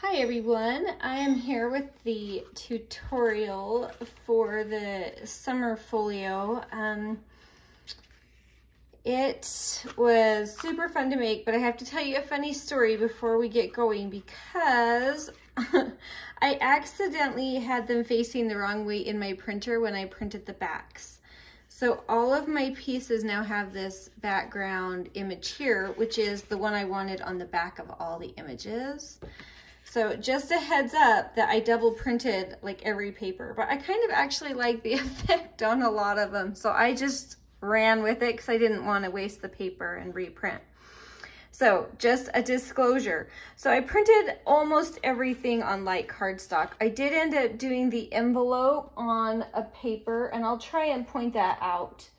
Hi everyone, I am here with the tutorial for the summer folio. It was super fun to make, but I have to tell you a funny story before we get going because I accidentally had them facing the wrong way in my printer when I printed the backs. So all of my pieces now have this background image here, which is the one I wanted on the back of all the images. So just a heads up that I double printed like every paper, but I kind of actually like the effect on a lot of them. So I just ran with it because I didn't want to waste the paper and reprint. So just a disclosure. So I printed almost everything on light cardstock. I did end up doing the envelope on a paper, and I'll try and point that out.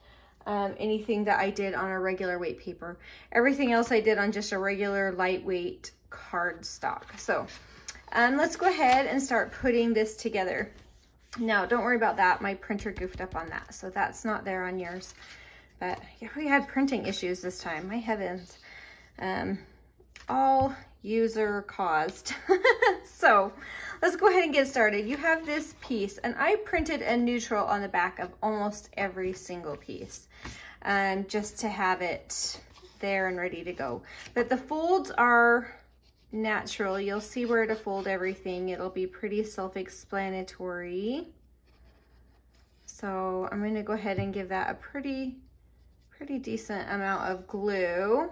Anything that I did on a regular weight paper. Everything else I did on just a regular lightweight cardstock. So let's go ahead and start putting this together. Now, don't worry about that. My printer goofed up on that, so that's not there on yours. But yeah, we had printing issues this time. My heavens. All user caused. So let's go ahead and get started. You have this piece, and I printed a neutral on the back of almost every single piece, just to have it there and ready to go. But the folds are natural. You'll see where to fold everything. It'll be pretty self-explanatory. So I'm going to go ahead and give that a pretty decent amount of glue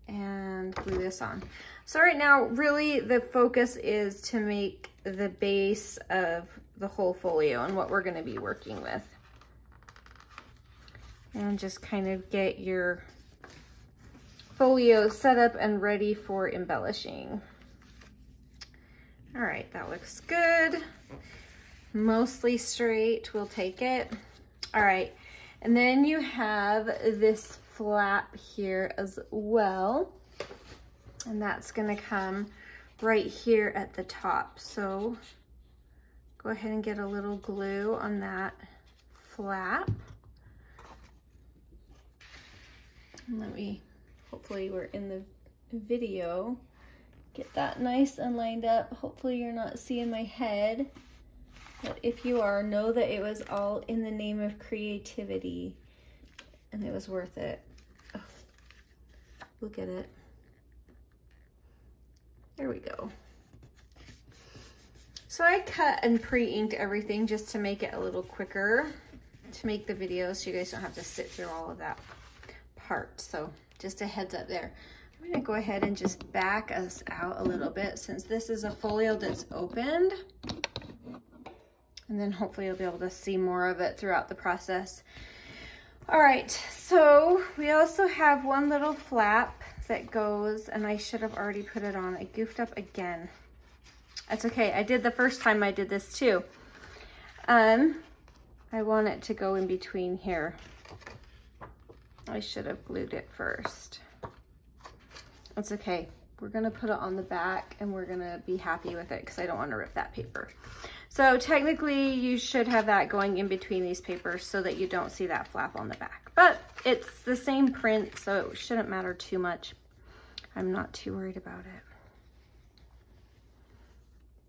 and glue this on. So right now, really the focus is to make the base of the whole folio and what we're going to be working with. And just kind of get your folio set up and ready for embellishing. All right, that looks good. Mostly straight, we'll take it. All right, and then you have this flap here as well, and that's going to come right here at the top. So go ahead and get a little glue on that flap. And let me, hopefully we're in the video, get that nice and lined up. Hopefully you're not seeing my head, but if you are, know that it was all in the name of creativity and it was worth it. Oh, look at it. There we go. So I cut and pre-inked everything just to make it a little quicker to make the video so you guys don't have to sit through all of that part. So just a heads up there. I'm gonna go ahead and just back us out a little bit since this is a folio that's opened. And then hopefully you'll be able to see more of it throughout the process. All right, so we also have one little flap that goes, and I should have already put it on. I goofed up again. That's okay, I did the first time I did this too. I want it to go in between here. I should have glued it first. That's okay. We're gonna put it on the back and we're gonna be happy with it because I don't want to rip that paper. So technically you should have that going in between these papers so that you don't see that flap on the back. But it's the same print, so it shouldn't matter too much. I'm not too worried about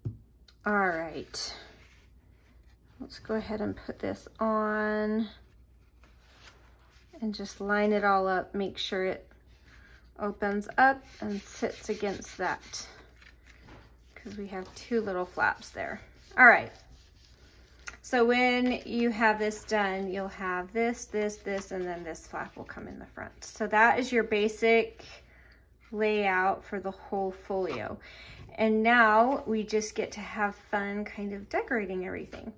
it. All right. Let's go ahead and put this on and just line it all up. Make sure it opens up and sits against that because we have two little flaps there. All right, so when you have this done, you'll have this, and then this flap will come in the front. So that is your basic layout for the whole folio. And now we just get to have fun kind of decorating everything.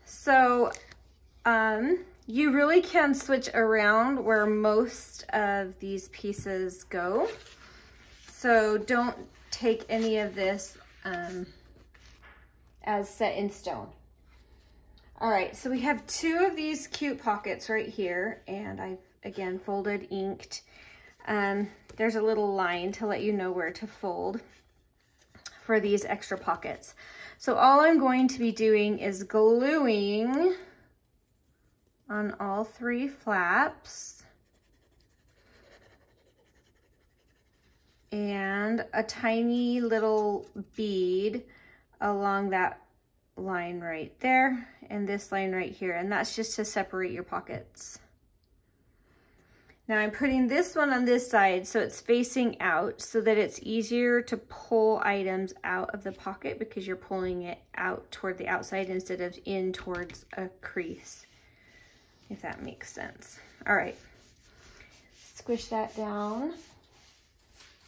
So you really can switch around where most of these pieces go. So don't take any of this as set in stone. All right, so we have two of these cute pockets right here, and I've again folded, inked. There's a little line to let you know where to fold for these extra pockets. So all I'm going to be doing is gluing on all three flaps. And and a tiny little bead along that line right there and this line right here, and that's just to separate your pockets. Now I'm putting this one on this side so it's facing out so that it's easier to pull items out of the pocket because you're pulling it out toward the outside instead of in towards a crease, if that makes sense. All right, squish that down.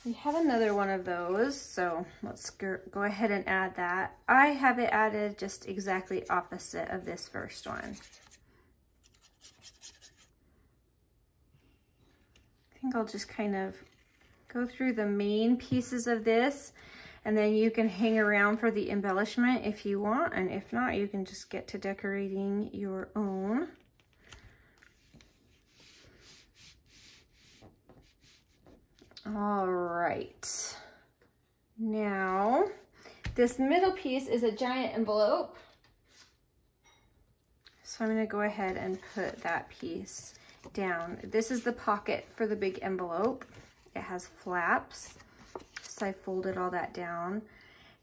We have another one of those, so let's go ahead and add that. I have it added just exactly opposite of this first one. I think I'll just kind of go through the main pieces of this, and then you can hang around for the embellishment if you want, and if not, you can just get to decorating your own. All right, now this middle piece is a giant envelope. So I'm gonna go ahead and put that piece down. This is the pocket for the big envelope. It has flaps, so I folded all that down.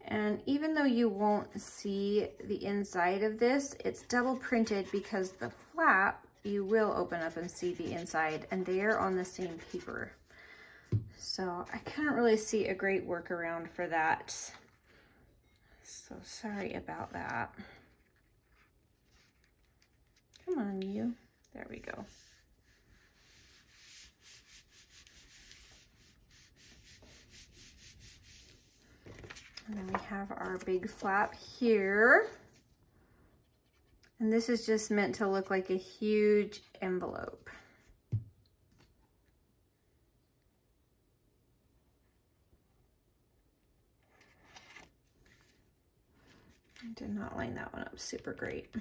And even though you won't see the inside of this, it's double printed because the flap, you will open up and see the inside, and they are on the same paper. So I couldn't really see a great workaround for that. So sorry about that. Come on, you. There we go. And then we have our big flap here. And this is just meant to look like a huge envelope. I did not line that one up super great.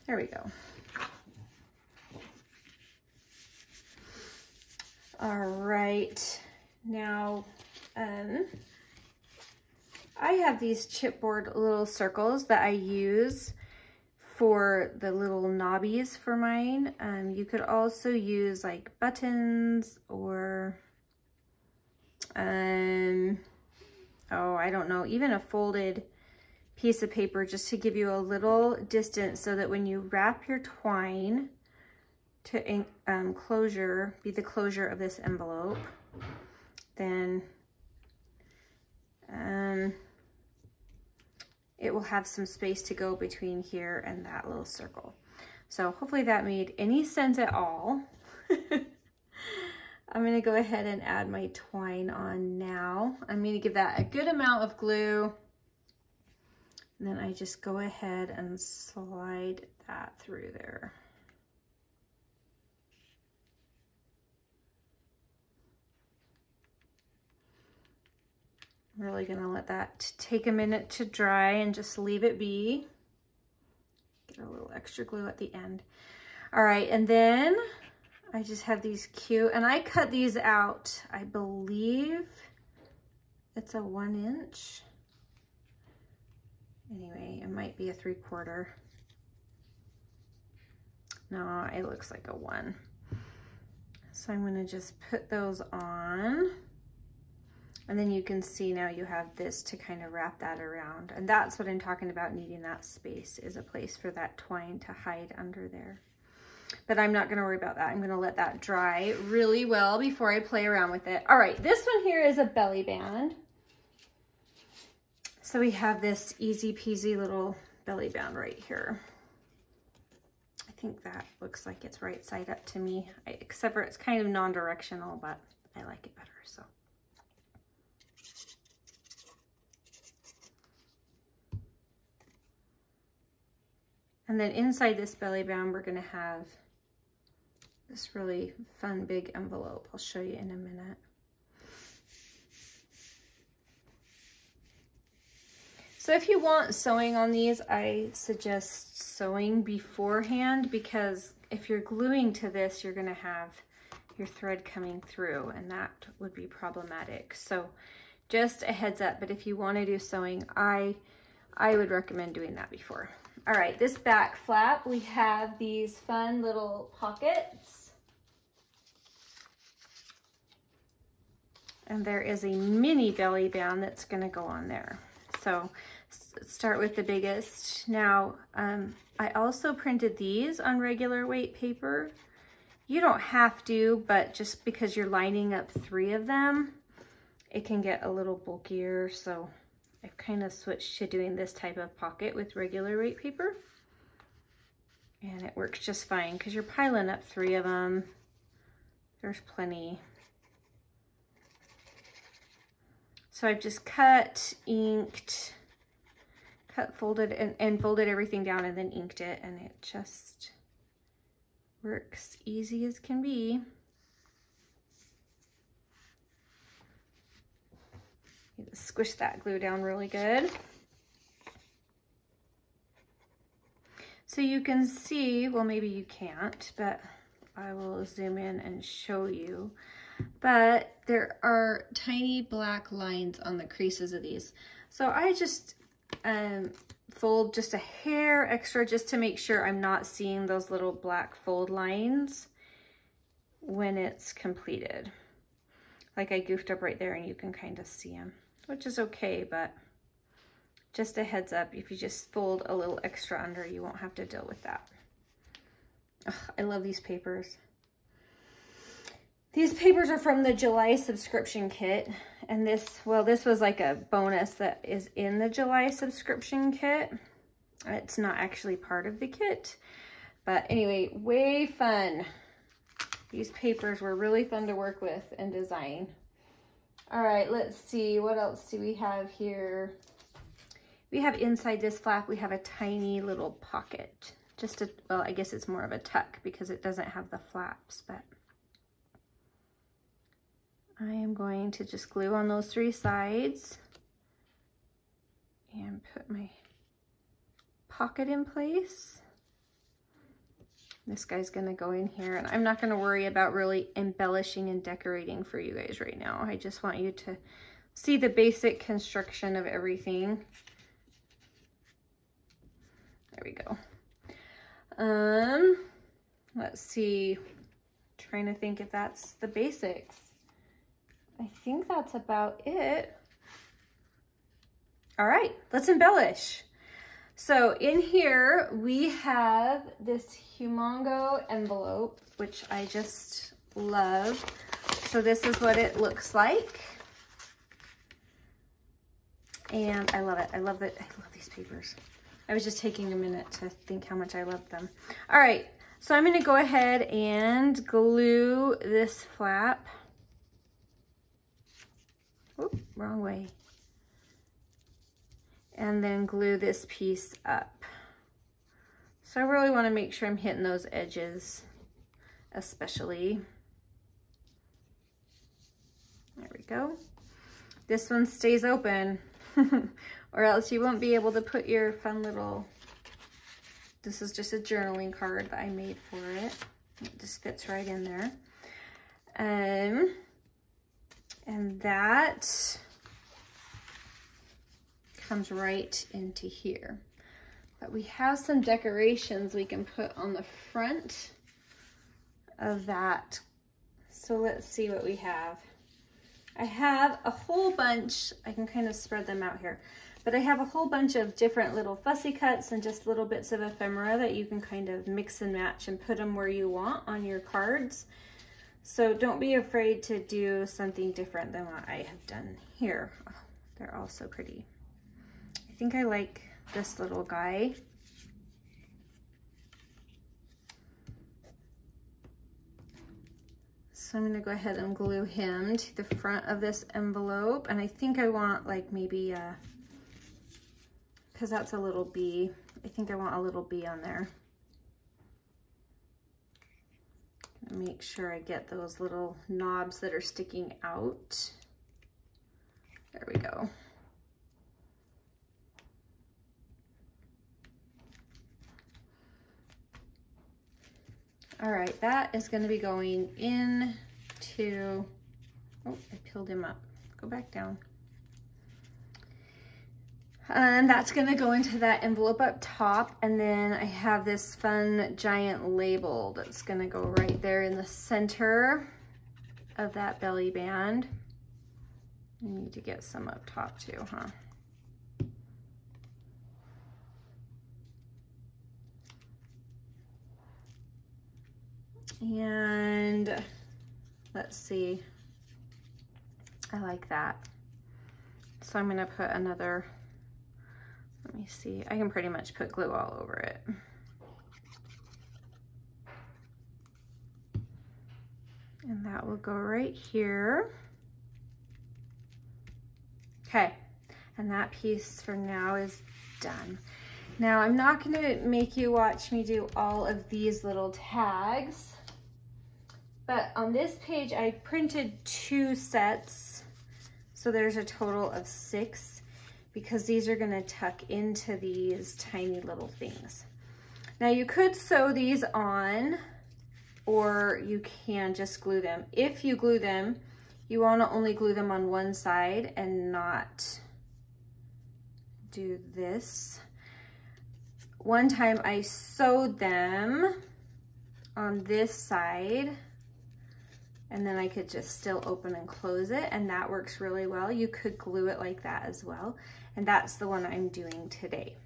There we go. All right, now I have these chipboard little circles that I use for the little knobbies for mine. You could also use like buttons or oh, I don't know, even a folded piece of paper just to give you a little distance so that when you wrap your twine to be the closure of this envelope, then it will have some space to go between here and that little circle. So hopefully that made any sense at all. I'm going to go ahead and add my twine on now. I'm going to give that a good amount of glue. And then I just go ahead and slide that through there. I'm really going to let that take a minute to dry and just leave it be. Get a little extra glue at the end. All right, and then I just have these cute, and I cut these out, I believe it's a 1 inch. Anyway, it might be a 3/4. No, it looks like a 1. So I'm gonna just put those on. And then you can see now you have this to kind of wrap that around. And that's what I'm talking about, needing that space, is a place for that twine to hide under there. But I'm not gonna worry about that. I'm gonna let that dry really well before I play around with it. All right, this one here is a belly band. So we have this easy peasy little belly band right here. I think that looks like it's right side up to me, except for it's kind of non-directional, but I like it better, so. And then inside this belly band, we're gonna have this really fun big envelope. I'll show you in a minute. So if you want sewing on these, I suggest sewing beforehand, because if you're gluing to this, you're gonna have your thread coming through, and that would be problematic. So just a heads up, but if you wanna do sewing, I would recommend doing that before. All right, this back flap, we have these fun little pockets. And there is a mini belly band that's gonna go on there. So start with the biggest. Now, I also printed these on regular weight paper. You don't have to, but just because you're lining up 3 of them, it can get a little bulkier. So I've kind of switched to doing this type of pocket with regular weight paper. And it works just fine because you're piling up 3 of them. There's plenty. So I've just cut, inked, folded, and folded everything down and then inked it, and it just works easy as can be. You just squish that glue down really good. So you can see, well, maybe you can't, but I will zoom in and show you. But there are tiny black lines on the creases of these. So I just fold just a hair extra just to make sure I'm not seeing those little black fold lines when it's completed. Like I goofed up right there and you can kind of see them, which is okay, but just a heads up, if you just fold a little extra under, you won't have to deal with that. Ugh, I love these papers. These papers are from the July subscription kit, and this was like a bonus that is in the July subscription kit. It's not actually part of the kit, but anyway, way fun. These papers were really fun to work with and design. All right, let's see, what else do we have here? We have inside this flap, we have a tiny little pocket. Well, I guess it's more of a tuck because it doesn't have the flaps, but I am going to just glue on those 3 sides and put my pocket in place. This guy's gonna go in here, and I'm not gonna worry about really embellishing and decorating for you guys right now. I just want you to see the basic construction of everything. There we go. Let's see, trying to think if that's the basics. I think that's about it. All right, let's embellish. So in here, we have this humongo envelope, which I just love. So this is what it looks like. And I love it. I love it. I love these papers. I was just taking a minute to think how much I love them. All right, so I'm gonna go ahead and glue this flap. Oop, wrong way. And then glue this piece up. So I really want to make sure I'm hitting those edges, especially. There we go. This one stays open, or else you won't be able to put your fun little, this is just a journaling card that I made for it. It just fits right in there. And that comes right into here. But we have some decorations we can put on the front of that. So let's see what we have. I have a whole bunch, I can kind of spread them out here, but I have a whole bunch of different little fussy cuts and just little bits of ephemera that you can kind of mix and match and put them where you want on your cards. So don't be afraid to do something different than what I have done here. Oh, they're all so pretty. I think I like this little guy. So I'm gonna go ahead and glue him to the front of this envelope. And I think I want like maybe, because that's a little bee. I think I want a little bee on there. Make sure I get those little knobs that are sticking out. There we go. All right, that is going to be going into, oh, I peeled him up. Go back down. And that's going to go into that envelope up top. And then I have this fun giant label that's going to go right there in the center of that belly band. I need to get some up top too, huh? And let's see, I like that. So I'm gonna put another, let me see, I can pretty much put glue all over it. And that will go right here. Okay, and that piece for now is done. Now I'm not gonna make you watch me do all of these little tags, but on this page I printed 2 sets, so there's a total of 6, because these are gonna tuck into these tiny little things. Now you could sew these on, or you can just glue them. If you glue them, you wanna only glue them on one side and not do this. One time I sewed them on this side, and then I could just still open and close it, and that works really well. You could glue it like that as well, and that's the one I'm doing today.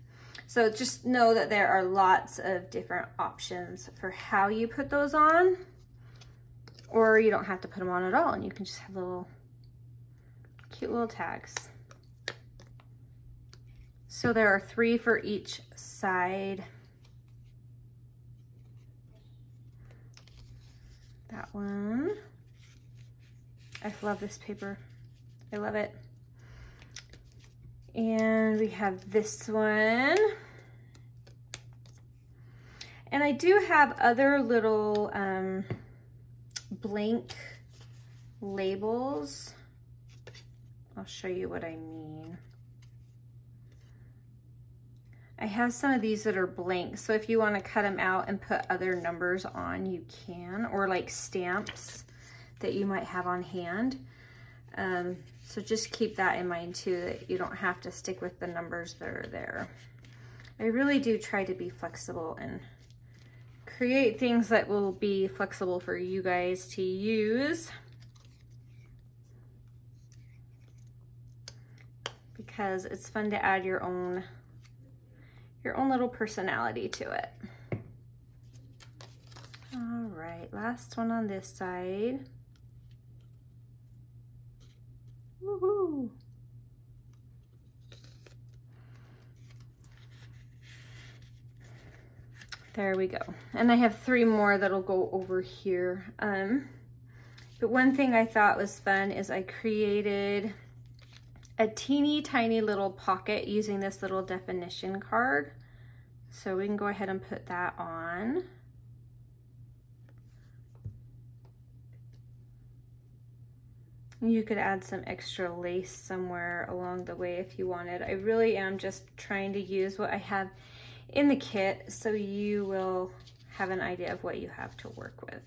So just know that there are lots of different options for how you put those on, or you don't have to put them on at all, and you can just have little cute little tags. So there are 3 for each side. That one. I love this paper. I love it. And we have this one. And I do have other little blank labels. I'll show you what I mean. I have some of these that are blank, so if you want to cut them out and put other numbers on, you can, or like stamps that you might have on hand. So just keep that in mind too, that you don't have to stick with the numbers that are there. I really do try to be flexible and create things that will be flexible for you guys to use, because it's fun to add your own little personality to it. All right, last one on this side. Woohoo! There we go. And I have 3 more that'll go over here. But one thing I thought was fun is I created a teeny tiny little pocket using this little definition card. So we can go ahead and put that on. You could add some extra lace somewhere along the way if you wanted. I really am just trying to use what I have in the kit, so you will have an idea of what you have to work with.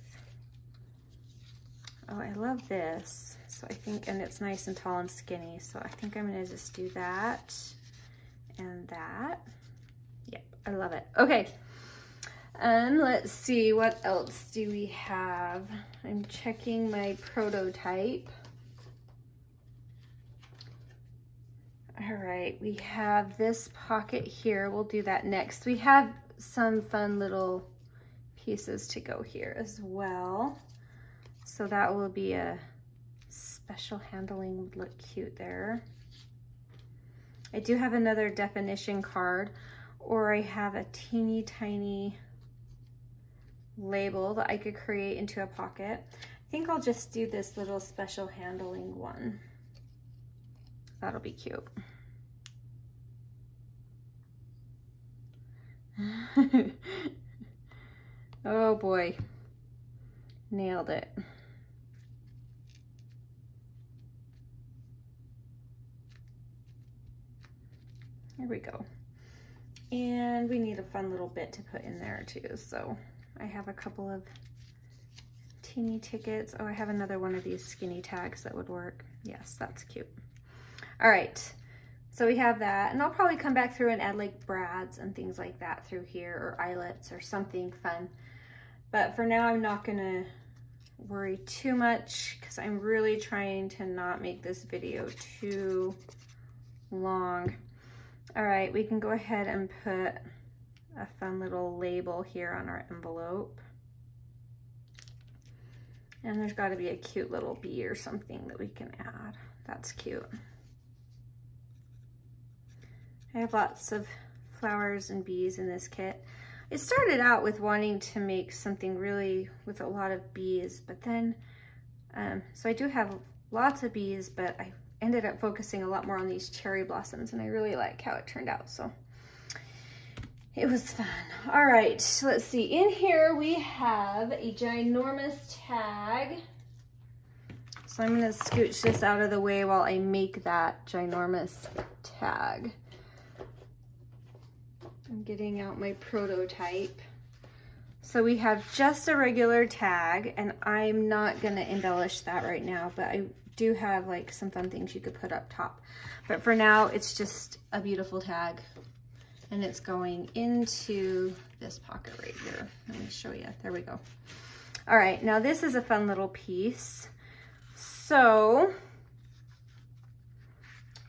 Oh, I love this. So I think, and it's nice and tall and skinny, so I think I'm gonna just do that and that. Yep, I love it. Okay, let's see, what else do we have? I'm checking my prototype. All right, we have this pocket here. We'll do that next. We have some fun little pieces to go here as well. So that will be a special handling, would look cute there. I do have another definition card, or I have a teeny tiny label that I could create into a pocket. I think I'll just do this little special handling one. That'll be cute. Oh boy, nailed it. Here we go. And we need a fun little bit to put in there too. So I have a couple of teeny tickets. Oh, I have another one of these skinny tags that would work. Yes, that's cute. All right, so we have that, and I'll probably come back through and add like brads and things like that through here, or eyelets or something fun. But for now, I'm not gonna worry too much because I'm really trying to not make this video too long. All right, we can go ahead and put a fun little label here on our envelope. And there's got to be a cute little bee or something that we can add. That's cute. I have lots of flowers and bees in this kit. It started out with wanting to make something really with a lot of bees, but then, so I do have lots of bees, but I ended up focusing a lot more on these cherry blossoms, and I really like how it turned out, so it was fun. All right, let's see. In here we have a ginormous tag. So I'm gonna scooch this out of the way while I make that ginormous tag. I'm getting out my prototype. So we have just a regular tag, and I'm not gonna embellish that right now, but I do have like some fun things you could put up top. But for now, it's just a beautiful tag, and it's going into this pocket right here. Let me show you, there we go. All right, now this is a fun little piece. So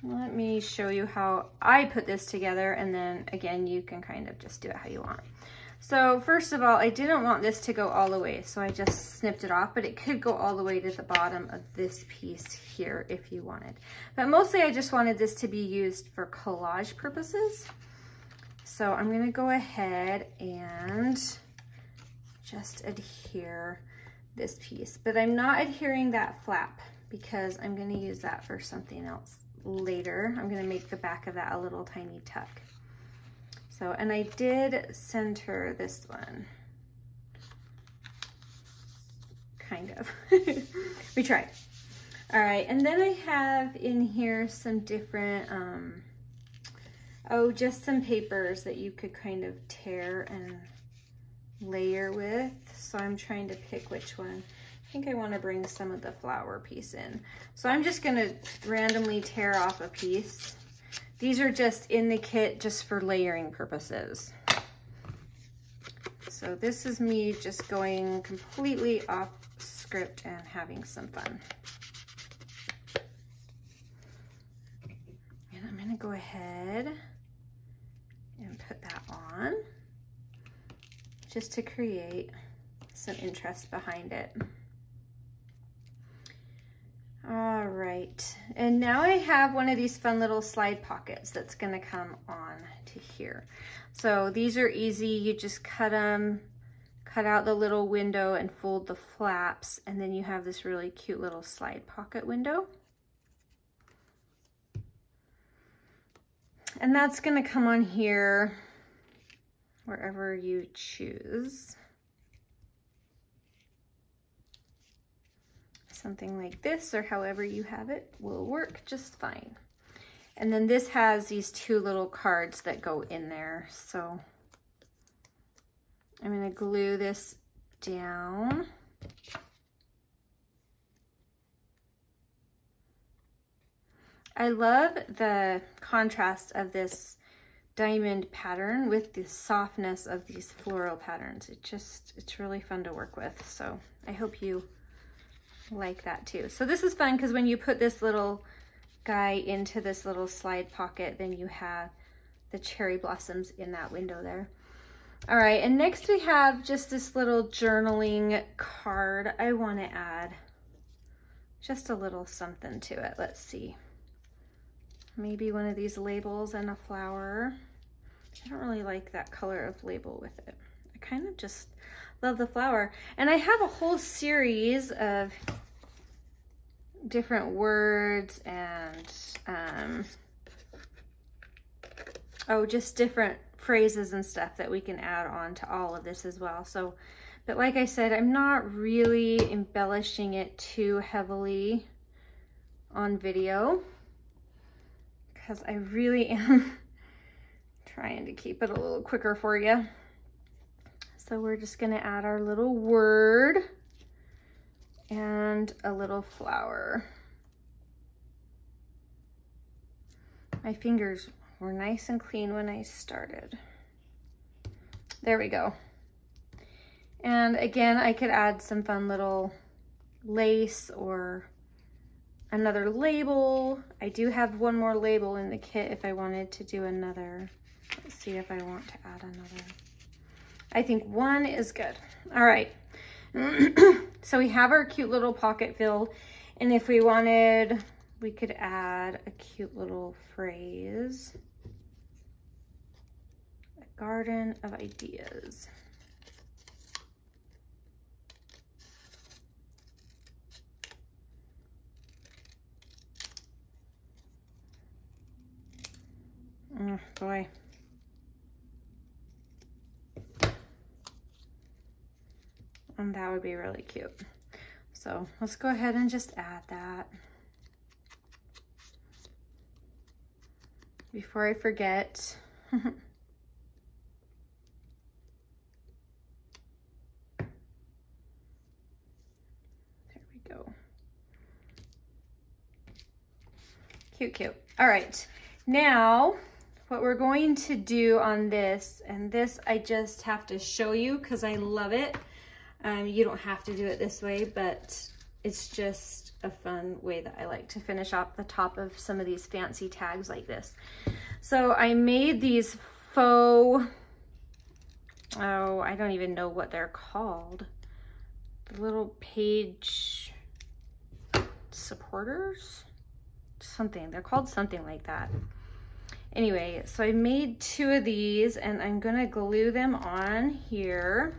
let me show you how I put this together, and then again, you can kind of just do it how you want. So first of all, I didn't want this to go all the way, so I just snipped it off, but it could go all the way to the bottom of this piece here if you wanted. But mostly I just wanted this to be used for collage purposes. So I'm gonna go ahead and just adhere this piece, but I'm not adhering that flap because I'm gonna use that for something else later. I'm gonna make the back of that a little tiny tuck. So, and I did center this one, kind of. We tried. All right, and then I have in here some different, just some papers that you could kind of tear and layer with. So I'm trying to pick which one. I think I want to bring some of the flower piece in. So I'm just going to randomly tear off a piece. These are just in the kit just for layering purposes. So this is me just going completely off script and having some fun. And I'm going to go ahead and put that on just to create some interest behind it. All right, and now I have one of these fun little slide pockets that's gonna come on to here. So these are easy, you just cut them, cut out the little window and fold the flaps, and then you have this really cute little slide pocket window. And that's gonna come on here wherever you choose. Something like this, or however you have it, will work just fine. And then this has these two little cards that go in there. So I'm going to glue this down. I love the contrast of this diamond pattern with the softness of these floral patterns. It's really fun to work with. So I hope you like that too. So this is fun because when you put this little guy into this little slide pocket, then you have the cherry blossoms in that window there. All right, and next we have just this little journaling card. I want to add just a little something to it. Let's see. Maybe one of these labels and a flower. I don't really like that color of label with it. I kind of just love the flower. And I have a whole series of different words and just different phrases and stuff that we can add on to all of this as well. So, but like I said, I'm not really embellishing it too heavily on video because I really am trying to keep it a little quicker for you. So we're just gonna add our little word and a little flower. My fingers were nice and clean when I started. There we go. And again, I could add some fun little lace or another label. I do have one more label in the kit if I wanted to do another. Let's see if I want to add another. I think one is good. All right. So we have our cute little pocket filled. And if we wanted, we could add a cute little phrase. A garden of ideas. Oh, boy. And that would be really cute. So let's go ahead and just add that. Before I forget. There we go. Cute, cute. All right. Now, what we're going to do on this, and this I just have to show you because I love it. You don't have to do it this way, but it's just a fun way that I like to finish off the top of some of these fancy tags like this. So I made these faux, oh, I don't even know what they're called. The little page supporters? Something, they're called something like that. Anyway, so I made 2 of these and I'm gonna glue them on here.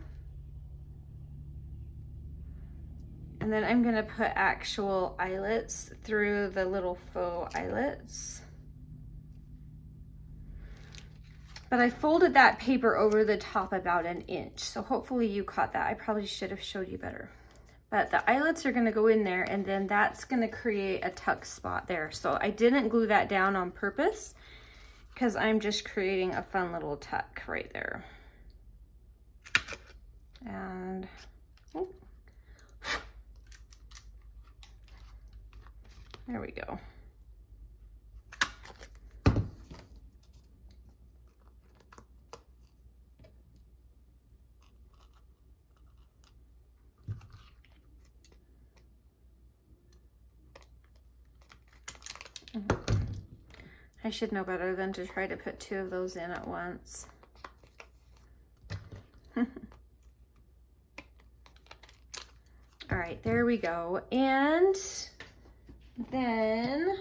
And then I'm gonna put actual eyelets through the little faux eyelets. But I folded that paper over the top about 1 inch. So hopefully you caught that. I probably should have showed you better. But the eyelets are gonna go in there and then that's gonna create a tuck spot there. So I didn't glue that down on purpose because I'm just creating a fun little tuck right there. And, oh. There we go. I should know better than to try to put 2 of those in at once. All right, there we go. And then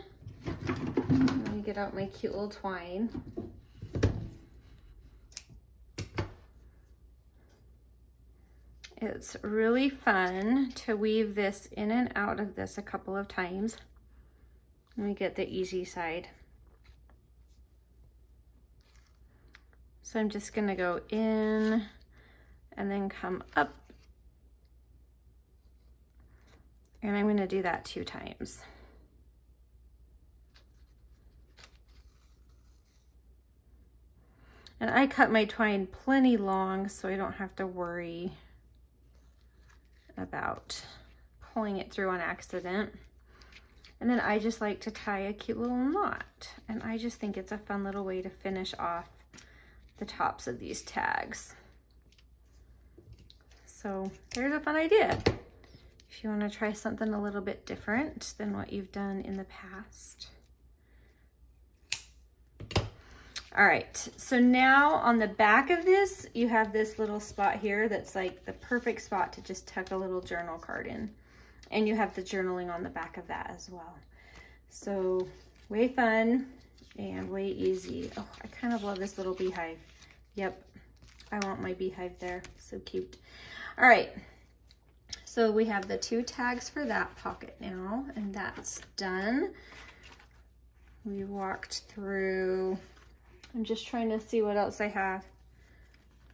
let me get out my cute little twine. It's really fun to weave this in and out of this a couple of times. Let me get the easy side. So I'm just gonna go in and then come up. And I'm gonna do that 2 times. And I cut my twine plenty long so I don't have to worry about pulling it through on accident. And then I just like to tie a cute little knot. And I just think it's a fun little way to finish off the tops of these tags. So there's a fun idea. If you want to try something a little bit different than what you've done in the past. All right, so now on the back of this, you have this little spot here that's like the perfect spot to just tuck a little journal card in. And you have the journaling on the back of that as well. So way fun and way easy. Oh, I kind of love this little beehive. Yep, I want my beehive there, so cute. All right, so we have the 2 tags for that pocket now, and that's done. We walked through, I'm just trying to see what else I have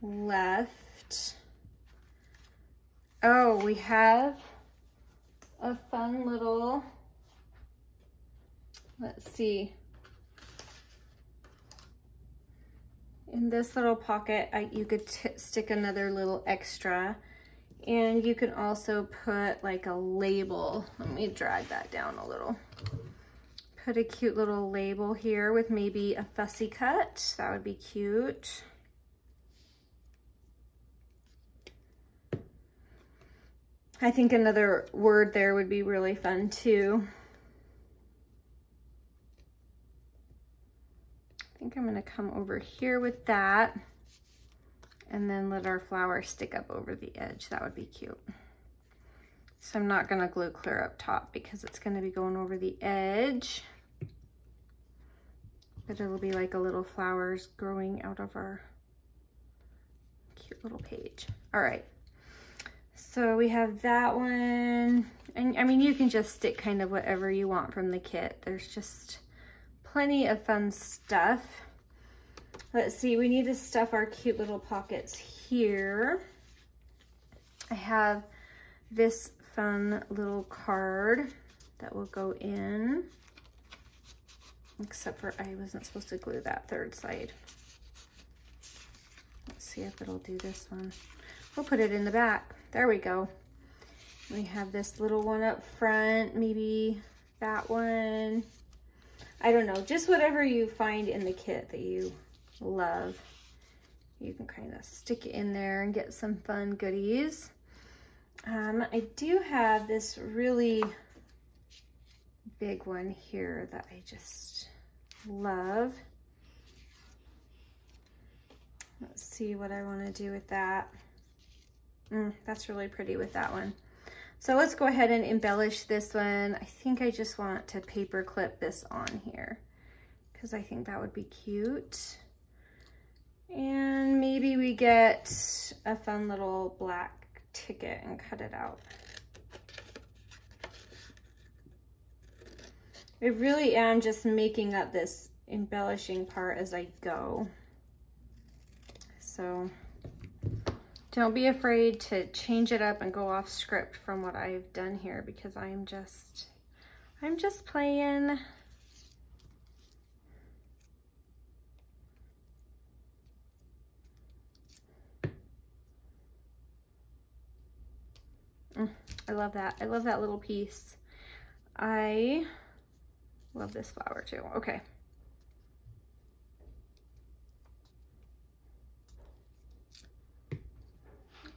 left. Oh, we have a fun little, let's see. In this little pocket, you could stick another little extra. And you can also put like a label. Let me drag that down a little. Put a cute little label here with maybe a fussy cut. That would be cute. I think another word there would be really fun too. I think I'm gonna come over here with that and then let our flower stick up over the edge. That would be cute. So I'm not gonna glue clear up top because it's gonna be going over the edge. But it'll be like a little flowers growing out of our cute little page. All right, so we have that one. And I mean, you can just stick kind of whatever you want from the kit. There's just plenty of fun stuff. Let's see, we need to stuff our cute little pockets here. I have this fun little card that will go in, except for I wasn't supposed to glue that third side. Let's see if it'll do this one. We'll put it in the back. There we go. We have this little one up front, maybe that one. I don't know, just whatever you find in the kit that you love. You can kind of stick it in there and get some fun goodies. I do have this really big one here that I just love. Let's see what I want to do with that. That's really pretty with that one. So let's go ahead and embellish this one. I think I just want to paper clip this on here because I think that would be cute. And maybe we get a fun little black ticket and cut it out. I really am just making up this embellishing part as I go. So don't be afraid to change it up and go off script from what I've done here because I'm just playing. I love that. I love that little piece. I love this flower too. Okay.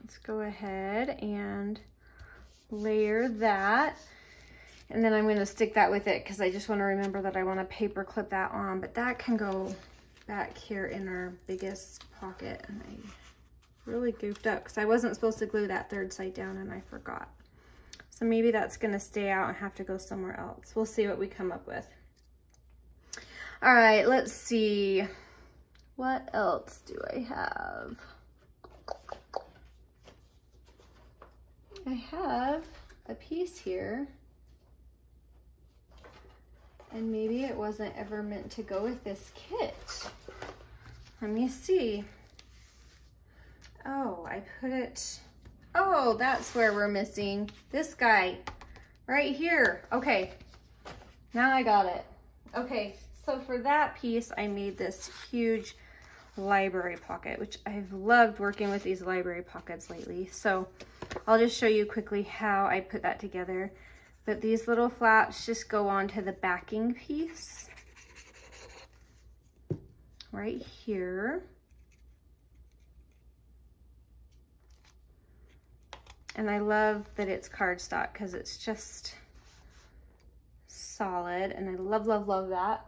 Let's go ahead and layer that. And then I'm going to stick that with it because I just want to remember that I want to paper clip that on. But that can go back here in our biggest pocket. And I really goofed up because I wasn't supposed to glue that third side down and I forgot. So maybe that's going to stay out and have to go somewhere else. We'll see what we come up with. All right, let's see. What else do I have? I have a piece here. And maybe it wasn't ever meant to go with this kit. Let me see. Oh, I put it, oh, that's where we're missing this guy right here. Okay, now I got it. Okay, so for that piece, I made this huge library pocket, which I've loved working with these library pockets lately. So I'll just show you quickly how I put that together. But these little flaps just go onto the backing piece right here. And I love that it's cardstock because it's just solid, and I love, love, love that.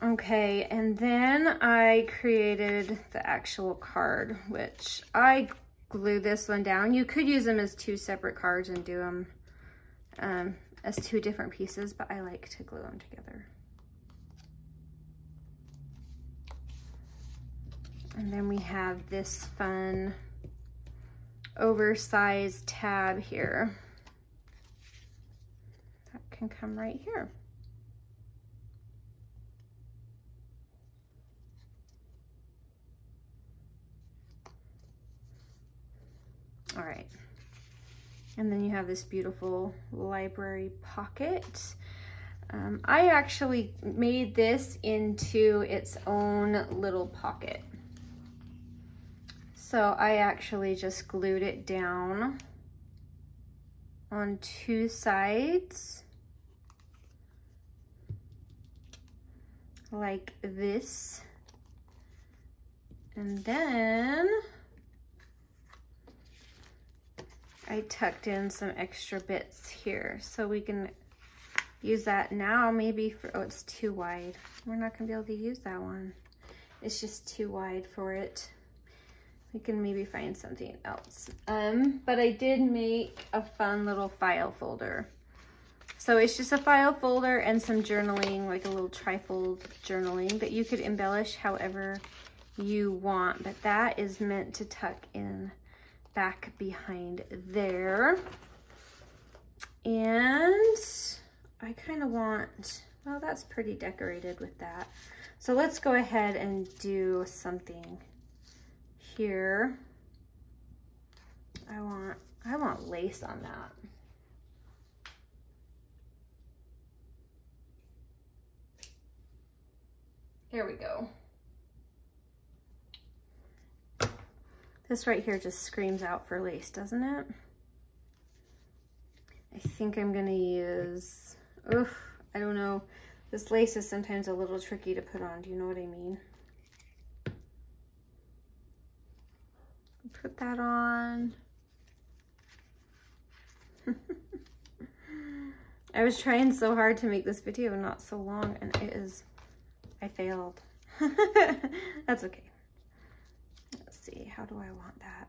Okay, and then I created the actual card, which I glued this one down. You could use them as two separate cards and do them as two different pieces, but I like to glue them together. And then we have this fun oversized tab here that can come right here. All right, and then you have this beautiful library pocket. I actually made this into its own little pocket. So I actually just glued it down on two sides like this. And then I tucked in some extra bits here, so we can use that now maybe for, oh, it's too wide. We're not gonna be able to use that one. It's just too wide for it. We can maybe find something else. But I did make a fun little file folder. So it's just a file folder and some journaling, like a little trifold journaling that you could embellish however you want, but that is meant to tuck in back behind there. And I kind of want, well, that's pretty decorated with that. So let's go ahead and do something here. I want lace on that. Here we go. This right here just screams out for lace, doesn't it? I think I'm gonna use, oof, I don't know. This lace is sometimes a little tricky to put on. Do you know what I mean? Put that on. I was trying so hard to make this video not so long, and it is, I failed. That's okay. Let's see, how do I want that?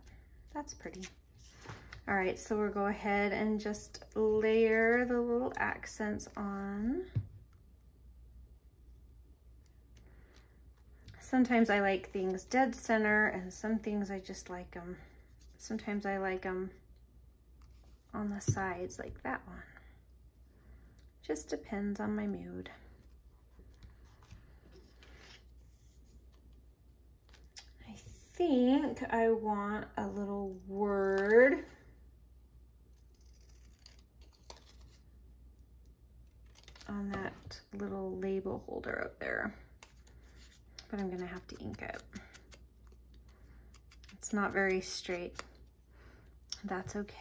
That's pretty. All right, so we'll go ahead and just layer the little accents on. Sometimes I like things dead center, and some things I just like them. Sometimes I like them on the sides like that one. Just depends on my mood. I think I want a little word. On that little label holder up there. But I'm gonna have to ink it. It's not very straight. That's okay.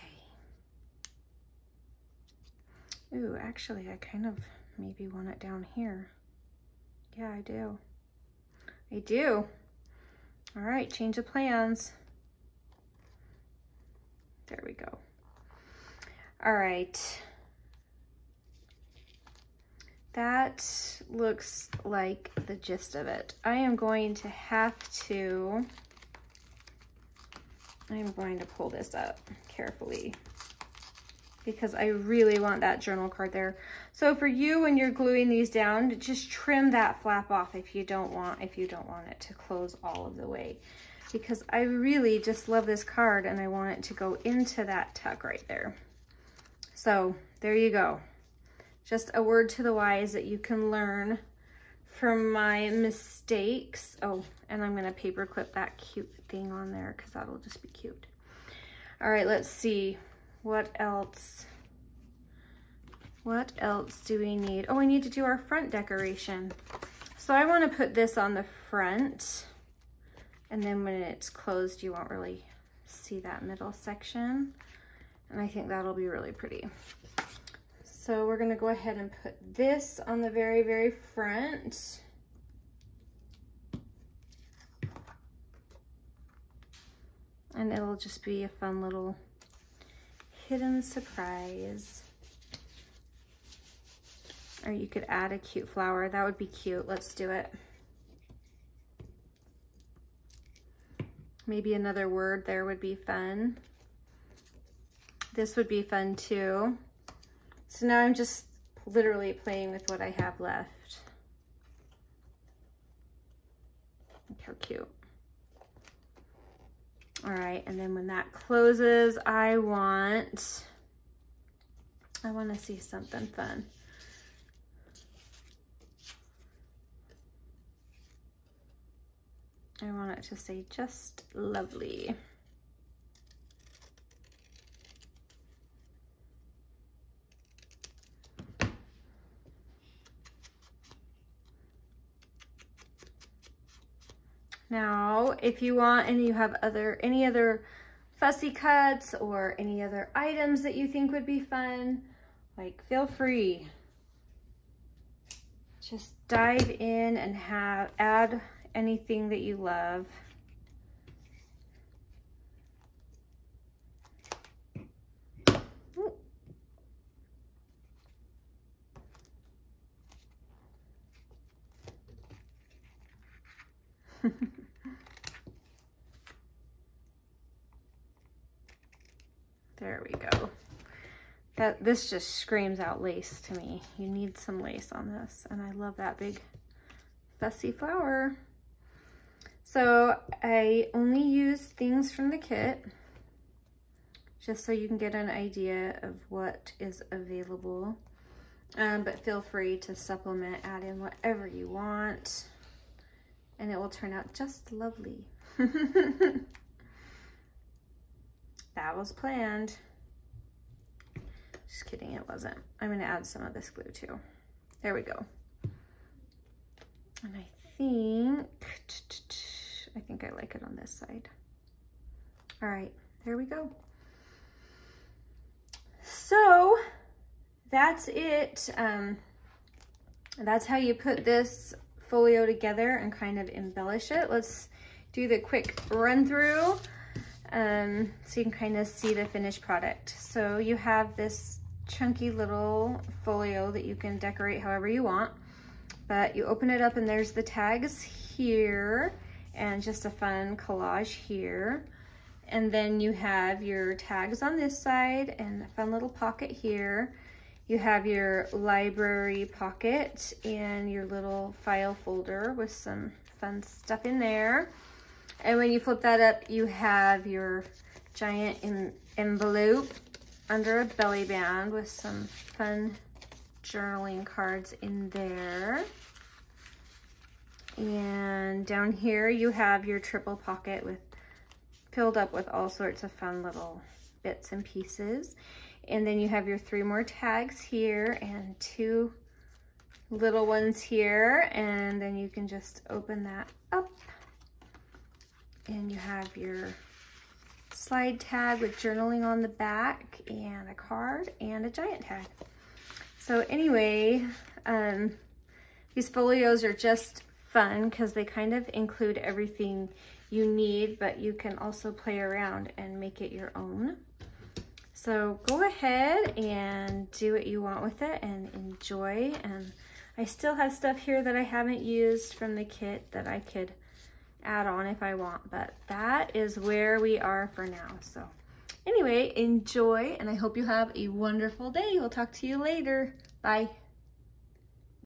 Ooh, actually, I kind of maybe want it down here. Yeah, I do. I do. All right, change of plans. There we go. All right. That looks like the gist of it. I am going to have to, I'm going to pull this up carefully because I really want that journal card there. So for you, when you're gluing these down, just trim that flap off if you don't want it to close all of the way, because I really just love this card and I want it to go into that tuck right there. So there you go. Just a word to the wise that you can learn from my mistakes. Oh, and I'm gonna paper clip that cute thing on there because that'll just be cute. All right, let's see. What else? What else do we need? Oh, we need to do our front decoration. So I want to put this on the front, and then when it's closed, you won't really see that middle section. And I think that'll be really pretty. So we're gonna go ahead and put this on the very, very front. And it'll just be a fun little hidden surprise. Or you could add a cute flower. That would be cute. Let's do it. Maybe another word there would be fun. This would be fun too. So now I'm just literally playing with what I have left. Look how cute. All right, and then when that closes, I want to see something fun. I want it to say just lovely. Now, if you want and you have any other fussy cuts or any other items that you think would be fun, like feel free. Just dive in and add anything that you love. There we go. This just screams out lace to me. You need some lace on this, and I love that big fussy flower. So I only use things from the kit, just so you can get an idea of what is available. But feel free to supplement, add in whatever you want, and it will turn out just lovely. That was planned. Just kidding, it wasn't. I'm gonna add some of this glue too. There we go. And I think I like it on this side. All right, there we go. So that's it. That's how you put this folio together and kind of embellish it. Let's do the quick run through so you can kind of see the finished product. So you have this chunky little folio that you can decorate however you want, but you open it up and there's the tags here and just a fun collage here. And then you have your tags on this side and a fun little pocket here. You have your library pocket and your little file folder with some fun stuff in there. And when you flip that up, you have your giant envelope under a belly band with some fun journaling cards in there. And down here you have your triple pocket filled up with all sorts of fun little bits and pieces. And then you have your 3 more tags here and 2 little ones here. And then you can just open that up. And you have your slide tag with journaling on the back and a card and a giant tag. So anyway, these folios are just fun because they kind of include everything you need, but you can also play around and make it your own. So go ahead and do what you want with it and enjoy. And I still have stuff here that I haven't used from the kit that I could add on if I want, but that is where we are for now. So anyway, enjoy, and I hope you have a wonderful day. We'll talk to you later. Bye.